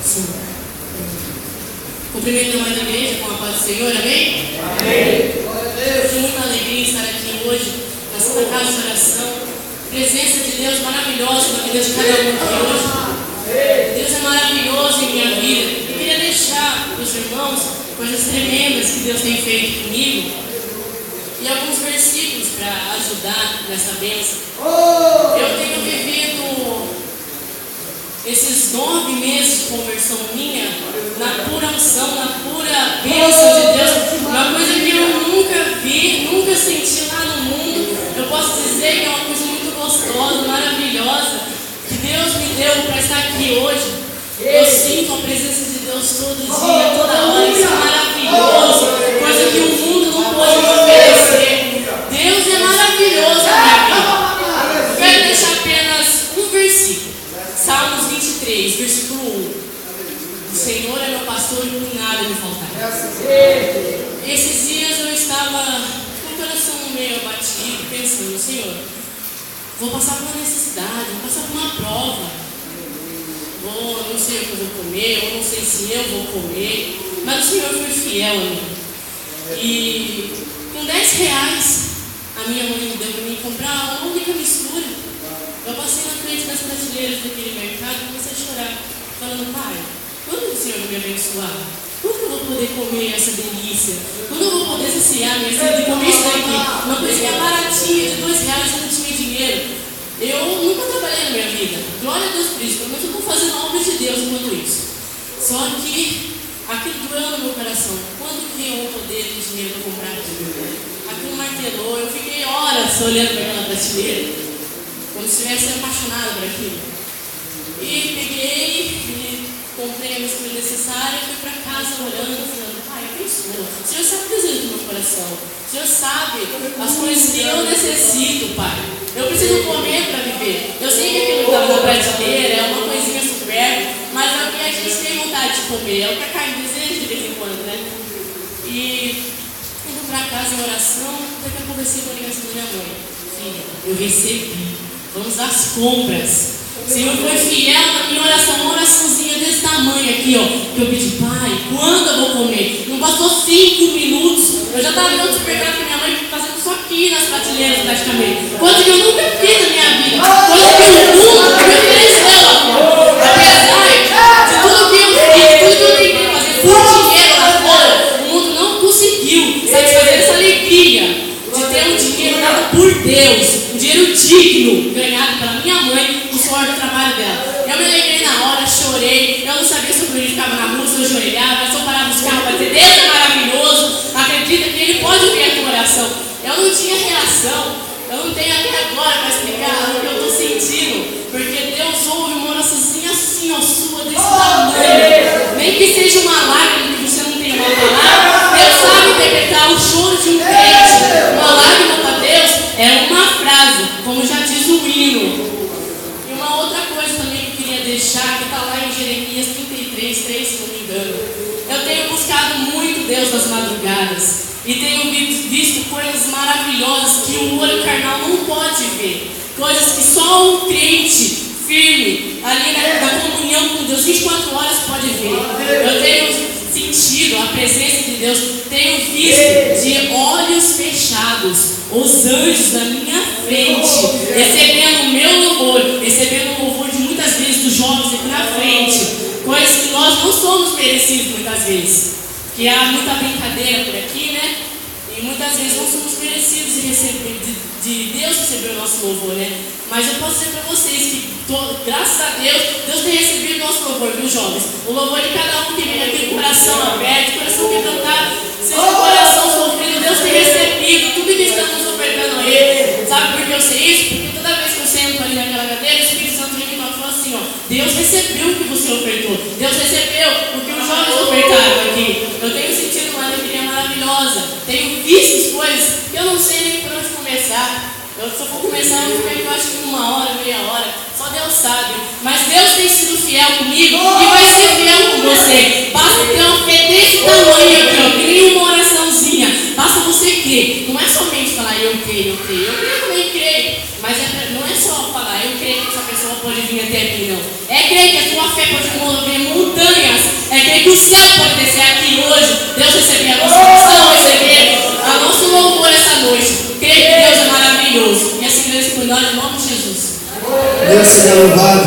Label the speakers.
Speaker 1: Sim. Cumprimento mais a igreja com a paz do Senhor, amém? Amém. Tenho muita alegria estar aqui hoje, na Santa Casa de Oração. Presença de Deus maravilhosa na vida de cada um aqui hoje. Deus é maravilhoso em minha vida. Eu queria deixar para os irmãos coisas tremendas que Deus tem feito comigo e alguns versículos para ajudar nessa bênção. Eu tenho vivido esses 9 meses de conversão minha na pura unção, na pura bênção de Deus, uma coisa que eu nunca vi, nunca senti lá no mundo. Eu posso dizer que é uma coisa muito gostosa, maravilhosa, que Deus me deu para estar aqui hoje. Eu sinto a presença de Deus todo dia, toda hora. Isso é maravilhoso, coisa que o mundo não pode me oferecer. Deus é maravilhoso na minha vida. Eu quero deixar apenas um versículo. Salmos 23, versículo 1. O Senhor é meu pastor e por nada me faltará. Esses dias eu estava com o coração meio abatido, pensando: Senhor, vou passar por uma necessidade, vou passar por uma prova. Não sei o que eu vou comer, eu não sei se eu vou comer, mas o Senhor foi fiel a mim. E com R$10 a minha mãe me deu para mim comprar uma única mistura. Eu passei na frente das prateleiras daquele mercado e comecei a chorar, falando: Pai, quando o Senhor vai me abençoar? Quando eu vou poder comer essa delícia? Quando eu vou poder saciar minha sede e comer isso daqui? Uma coisinha baratinha de R$2 eu não tinha dinheiro. Eu nunca trabalhei na minha vida. Glória a Deus por isso, pelo menos eu estou fazendo a obra de Deus enquanto isso. Só que aquilo doeu no meu coração. Quando que eu vou poder ter dinheiro para comprar aquilo? Aquilo martelou, eu fiquei horas olhando para aquela prateleira, como se estivesse apaixonada por aquilo. E peguei e comprei a mistura necessária, fui para casa orando, falando: Pai, abençoa. O Senhor sabe o desejo do meu coração. O Senhor sabe as coisas que eu necessito, Pai. Eu preciso comer para viver. Eu sei que aquilo que estava na prateleira é uma coisinha super, mas é o que a gente tem vontade de comer. É o que a carne deseja de vez em quando, né? E indo para casa em oração, daqui a pouco eu recebi a ligação da minha mãe: Filha, eu recebi. Vamos às compras. O Senhor foi fiel na minha oração, uma oraçãozinha desse tamanho aqui, ó. Que eu pedi: Pai, quando eu vou comer? Não passou 5 minutos, eu já estava no supermercado com minha mãe fazendo só aqui nas prateleiras praticamente. Coisa que eu nunca fiz na minha vida. Coisa que o mundo me ofereceu lá fora. Apesar de tudo que eu fiz, tudo que eu tentei fazer por dinheiro lá fora, o mundo não conseguiu satisfazer essa alegria de ter um dinheiro dado por Deus, um dinheiro digno, ganhado pela minha mãe, o suor do trabalho dela. Eu me alegrei na hora, chorei, eu não sabia se o Bruno ficava na rua, se eu ajoelhava, se eu parava os carros para dizer: Deus é maravilhoso, acredita que Ele pode ouvir a tua oração. Eu não tinha reação, eu não tenho até agora para explicar o que eu estou sentindo, porque Deus ouve uma oraçãozinha assim, ó, sua, desse tamanho. Nem que seja uma lágrima, que você não tem uma palavra, Deus sabe interpretar o choro de um crente. Uma lágrima para Deus é uma frase, como já diz o hino. E uma outra coisa também que eu queria deixar, que está lá em Jeremias 33:3, se não me engano. Eu tenho buscado muito Deus nas madrugadas e tenho visto coisas maravilhosas que o olho carnal não pode ver. Coisas que só um crente firme, ali na comunhão com Deus, 24 horas pode ver. Eu tenho sentido a presença de Deus, tenho visto de olhos fechados os anjos na minha frente, recebendo o meu louvor, recebendo o louvor de muitas vezes dos jovens aqui na frente, coisas que nós não somos merecidos muitas vezes, que há muita brincadeira por aqui, né? E muitas vezes não somos merecidos de Deus receber o nosso louvor, né? Mas eu posso dizer para vocês que, graças a Deus, Deus tem recebido o nosso louvor, viu, jovens? O louvor de cada um que vem aqui com o coração aberto, coração quebrantado, seja o coração sofrido, Deus tem recebido tudo que estamos ofertando a Ele. Sabe por que eu sei isso? Porque toda vez que eu sento ali naquela cadeira, o Espírito Santo vem e fala assim: ó, Deus recebeu o que você ofertou, Deus recebeu o que os jovens ofertaram aqui. Eu tenho sentido uma alegria maravilhosa, tenho visto coisas que eu não sei nem por onde começar. Eu só vou começar a ficar, eu acho que 1 hora, meia hora, só Deus sabe. Mas Deus tem sido fiel comigo e vai ser fiel com você. Basta ter uma fé desse tamanho aqui, ó, que nem uma oraçãozinha. Basta você crer. Não é somente falar: eu creio, eu creio. Eu creio, também creio. Mas não é só falar: eu creio que essa pessoa pode vir até mim, não. É crer que a sua fé pode mover montanha especial que pode descer aqui hoje. Deus receber a nossa oração, receber a nosso louvor essa noite. Creio que Deus é maravilhoso. E assim Deus cuidando em nome de Jesus.
Speaker 2: Deus seja louvado.